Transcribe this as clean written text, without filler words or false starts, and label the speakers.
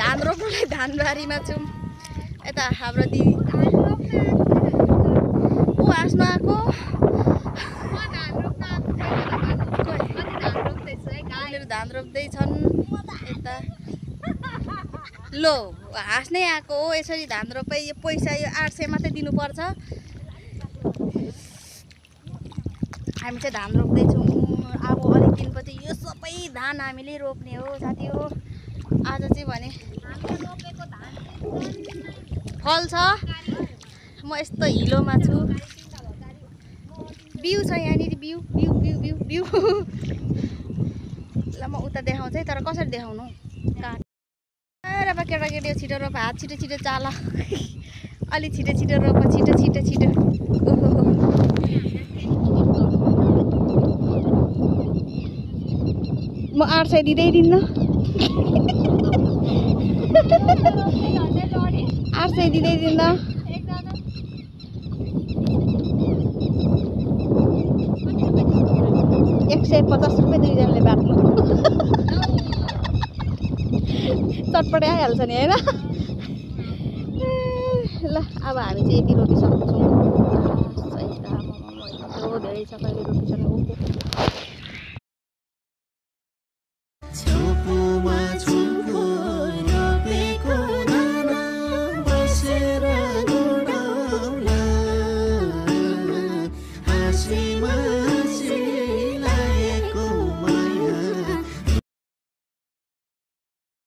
Speaker 1: धान रोप्नुलाई धानबारीमा छौँ। यता हाम्रो दिदी ऊ हाँस्नु आएको उनीहरू धान रोप्दैछन्। यता लो हाँस्नै आएको हो। यसरी धान रोपे यो पैसा यो 800 मात्रै दिनुपर्छ। हामी चाहिँ धान रोप्दैछौँ। अब अलिक दिनपछि यो सबै धान हामीले रोप्ने हो साथी हो। आज चाहिँ भने फल छ। म यस्तो हिलोमा छु। बिउ छ यहाँनिर बिउ बिउ बिउ बिउ बिउ ल म उता देखाउँछु है। तर कसरी देखाउनु काट केटाकेटी छिटो रोप। हात छिटो छिटो चाल अलि छिटो छिटो रोप। छिटो छिटो छिटो म 800 दिँदिनँ 800 दिँदिनँ। 150 रुपियाँ दुईजनाले बाट्नु चटपटे आइहाल्छ नि होइन। ल अब हामी चाहिँ यति रोपिसक्छौँ। धेरै छ कहिले